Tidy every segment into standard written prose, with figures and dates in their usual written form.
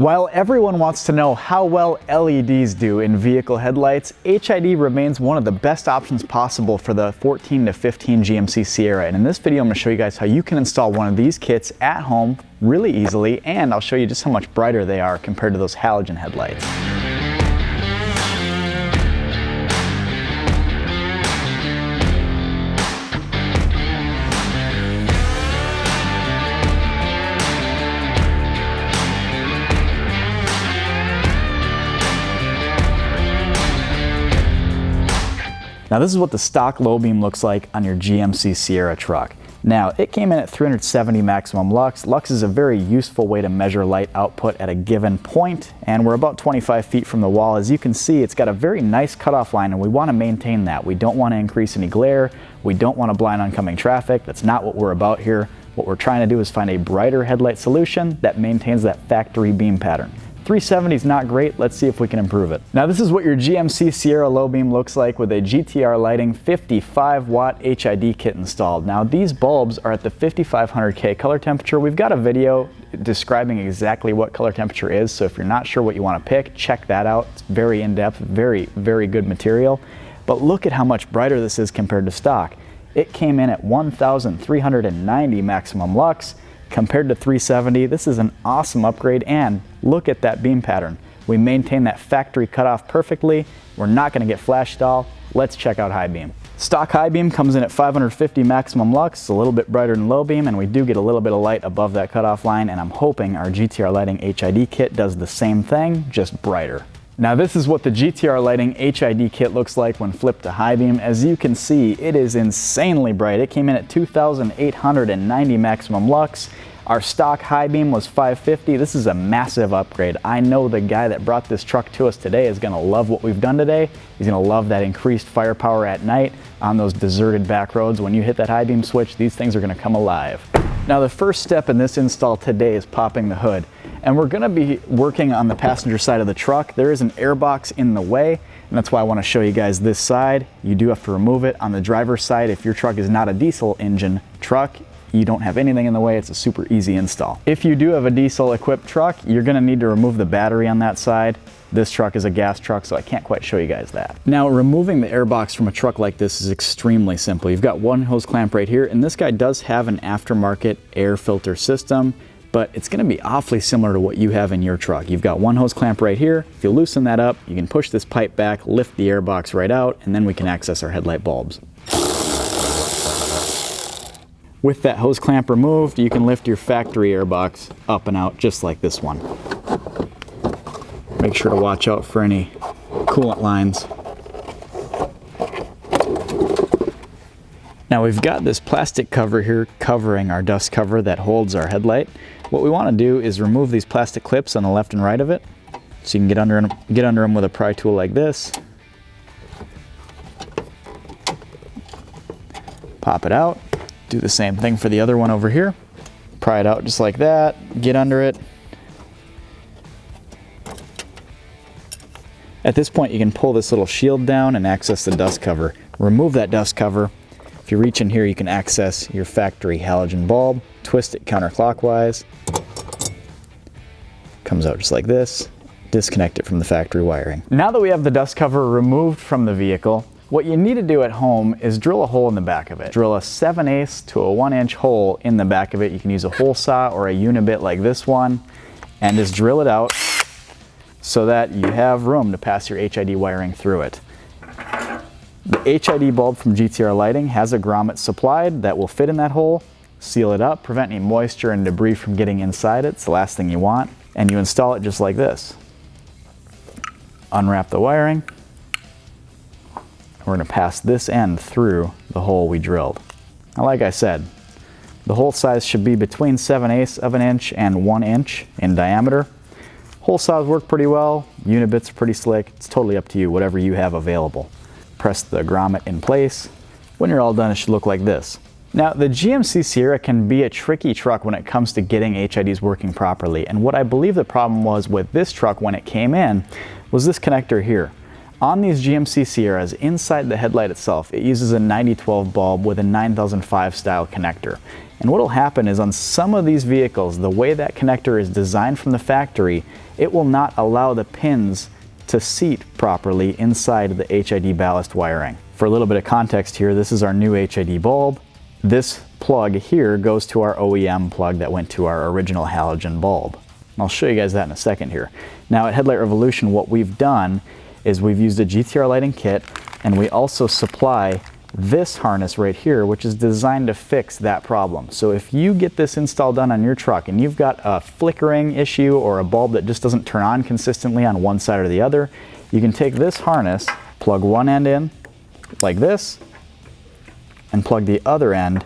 While everyone wants to know how well LEDs do in vehicle headlights, HID remains one of the best options possible for the 14 to 15 GMC Sierra. And in this video, I'm going to show you guys how you can install one of these kits at home really easily, and I'll show you just how much brighter they are compared to those halogen headlights. Now this is what the stock low beam looks like on your GMC Sierra truck. Now it came in at 370 maximum lux. Lux is a very useful way to measure light output at a given point, and we're about 25 feet from the wall. As you can see, it's got a very nice cutoff line, and we want to maintain that. We don't want to increase any glare. We don't want to blind oncoming traffic. That's not what we're about here. What we're trying to do is find a brighter headlight solution that maintains that factory beam pattern. 370 is not great. Let's see if we can improve it. Now this is what your GMC Sierra low beam looks like with a GTR Lighting 55 watt HID kit installed. Now these bulbs are at the 5500K color temperature. We've got a video describing exactly what color temperature is, so if you're not sure what you want to pick, check that out. It's very in-depth, very good material. But look at how much brighter this is compared to stock. It came in at 1390 maximum lux. Compared to 370, this is an awesome upgrade, and look at that beam pattern. We maintain that factory cutoff perfectly. We're not going to get flash at all. Let's check out high beam. Stock high beam comes in at 550 maximum lux, a little bit brighter than low beam, and we do get a little bit of light above that cutoff line, and I'm hoping our GTR Lighting HID kit does the same thing, just brighter. Now this is what the GTR Lighting HID kit looks like when flipped to high beam. As you can see, it is insanely bright. It came in at 2890 maximum lux. Our stock high beam was 550. This is a massive upgrade. I know the guy that brought this truck to us today is gonna love what we've done today. He's gonna love that increased firepower at night on those deserted back roads. When you hit that high beam switch, these things are gonna come alive. Now the first step in this install today is popping the hood. And we're gonna be working on the passenger side of the truck. There is an air box in the way, and that's why I wanna show you guys this side. You do have to remove it. On the driver's side, if your truck is not a diesel engine truck, you don't have anything in the way. It's a super easy install. If you do have a diesel equipped truck, you're gonna need to remove the battery on that side. This truck is a gas truck, so I can't quite show you guys that. Now, removing the airbox from a truck like this is extremely simple. You've got one hose clamp right here, and this guy does have an aftermarket air filter system, but it's gonna be awfully similar to what you have in your truck. You've got one hose clamp right here. If you loosen that up, you can push this pipe back, lift the airbox right out, and then we can access our headlight bulbs. With that hose clamp removed, you can lift your factory airbox up and out just like this one. Make sure to watch out for any coolant lines. Now we've got this plastic cover here covering our dust cover that holds our headlight. What we want to do is remove these plastic clips on the left and right of it. So you can get under them with a pry tool like this. Pop it out. Do the same thing for the other one over here. Pry it out just like that, get under it. At this point, you can pull this little shield down and access the dust cover. Remove that dust cover. If you reach in here, you can access your factory halogen bulb, twist it counterclockwise. Comes out just like this. Disconnect it from the factory wiring. Now that we have the dust cover removed from the vehicle, what you need to do at home is drill a hole in the back of it. Drill a 7/8 to a 1-inch hole in the back of it. You can use a hole saw or a unibit like this one, and just drill it out so that you have room to pass your HID wiring through it. The HID bulb from GTR Lighting has a grommet supplied that will fit in that hole, seal it up, prevent any moisture and debris from getting inside it. It's the last thing you want. And you install it just like this. Unwrap the wiring. We're going to pass this end through the hole we drilled. Now, like I said, the hole size should be between 7/8 of an inch and 1 inch in diameter. Hole saws work pretty well. Unibits are pretty slick. It's totally up to you, whatever you have available. Press the grommet in place. When you're all done, it should look like this. Now, the GMC Sierra can be a tricky truck when it comes to getting HIDs working properly. And what I believe the problem was with this truck when it came in was this connector here. On these GMC Sierras, inside the headlight itself, it uses a 9012 bulb with a 9005 style connector. And what will happen is on some of these vehicles, the way that connector is designed from the factory, it will not allow the pins to seat properly inside the HID ballast wiring. For a little bit of context here, this is our new HID bulb. This plug here goes to our OEM plug that went to our original halogen bulb. I'll show you guys that in a second here. Now at Headlight Revolution, what we've done is we've used a GTR Lighting kit, and we also supply this harness right here, which is designed to fix that problem. So if you get this install done on your truck and you've got a flickering issue or a bulb that just doesn't turn on consistently on one side or the other, you can take this harness, plug one end in like this, and plug the other end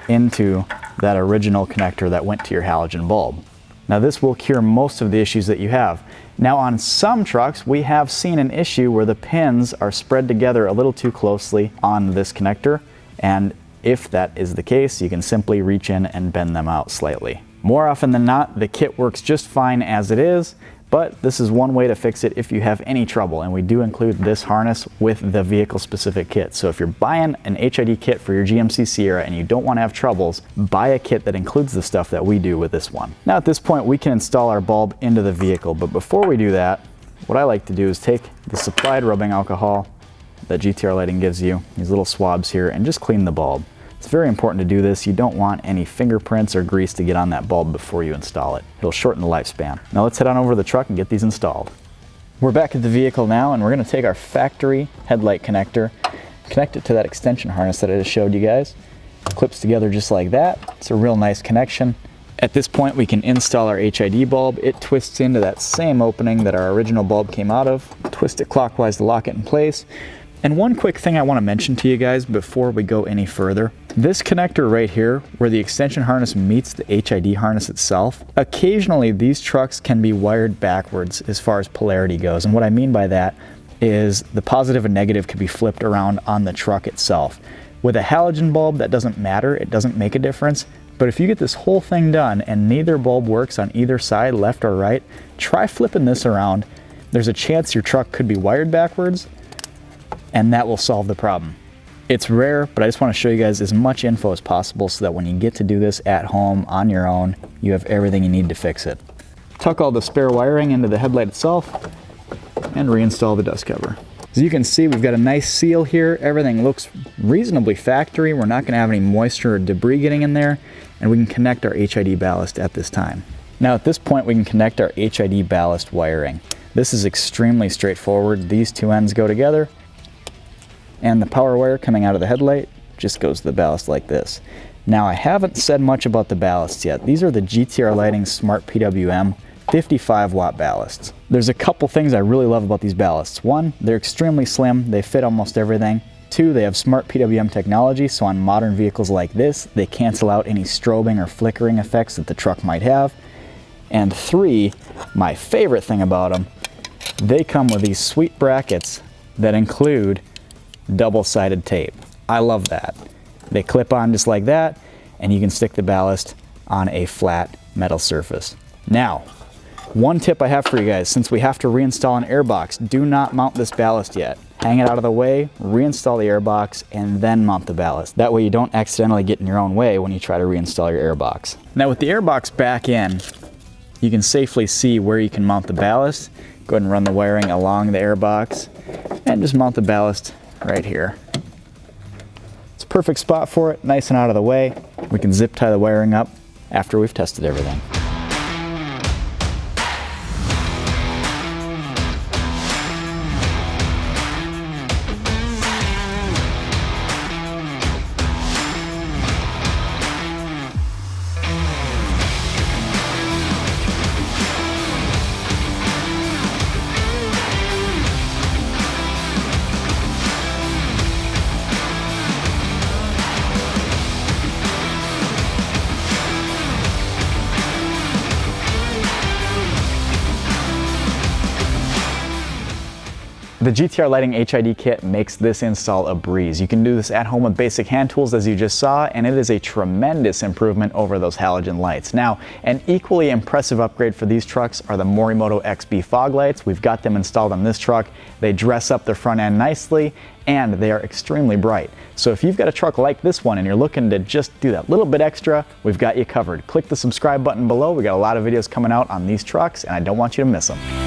into that original connector that went to your halogen bulb. Now this will cure most of the issues that you have. Now on some trucks, we have seen an issue where the pins are spread together a little too closely on this connector, and if that is the case, you can simply reach in and bend them out slightly. More often than not, the kit works just fine as it is, but this is one way to fix it if you have any trouble, and we do include this harness with the vehicle specific kit. So if you're buying an HID kit for your GMC Sierra and you don't want to have troubles, buy a kit that includes the stuff that we do with this one. Now at this point we can install our bulb into the vehicle, but before we do that, what I like to do is take the supplied rubbing alcohol that GTR Lighting gives you, these little swabs here, and just clean the bulb. It's very important to do this. You don't want any fingerprints or grease to get on that bulb before you install it. It'll shorten the lifespan. Now let's head on over to the truck and get these installed. We're back at the vehicle now, and we're going to take our factory headlight connector, connect it to that extension harness that I just showed you guys. It clips together just like that. It's a real nice connection. At this point we can install our HID bulb. It twists into that same opening that our original bulb came out of. Twist it clockwise to lock it in place. And one quick thing I want to mention to you guys before we go any further. This connector right here, where the extension harness meets the HID harness itself, occasionally these trucks can be wired backwards as far as polarity goes. And what I mean by that is the positive and negative could be flipped around on the truck itself. With a halogen bulb, that doesn't matter, it doesn't make a difference. But if you get this whole thing done and neither bulb works on either side, left or right, try flipping this around. There's a chance your truck could be wired backwards, and that will solve the problem. It's rare, but I just want to show you guys as much info as possible so that when you get to do this at home on your own, you have everything you need to fix it. Tuck all the spare wiring into the headlight itself and reinstall the dust cover. As you can see, we've got a nice seal here. Everything looks reasonably factory. We're not going to have any moisture or debris getting in there, and we can connect our HID ballast at this time. Now at this point we can connect our HID ballast wiring. This is extremely straightforward. These two ends go together, and the power wire coming out of the headlight just goes to the ballast like this. Now I haven't said much about the ballasts yet. These are the GTR Lighting Smart PWM 55 watt ballasts. There's a couple things I really love about these ballasts. One, they're extremely slim, they fit almost everything. Two, they have smart PWM technology, so on modern vehicles like this, they cancel out any strobing or flickering effects that the truck might have. And three, my favorite thing about them, they come with these sweet brackets that include double-sided tape. I love that. They clip on just like that, and you can stick the ballast on a flat metal surface. Now, one tip I have for you guys, since we have to reinstall an airbox, do not mount this ballast yet. Hang it out of the way, reinstall the airbox, and then mount the ballast. That way you don't accidentally get in your own way when you try to reinstall your airbox. Now with the airbox back in, you can safely see where you can mount the ballast. Go ahead and run the wiring along the airbox, and just mount the ballast right here. It's a perfect spot for it, nice and out of the way. We can zip tie the wiring up after we've tested everything. The GTR Lighting HID kit makes this install a breeze. You can do this at home with basic hand tools as you just saw, and it is a tremendous improvement over those halogen lights. Now, an equally impressive upgrade for these trucks are the Morimoto XB fog lights. We've got them installed on this truck. They dress up the front end nicely, and they are extremely bright. So if you've got a truck like this one and you're looking to just do that little bit extra, we've got you covered. Click the subscribe button below. We got a lot of videos coming out on these trucks, and I don't want you to miss them.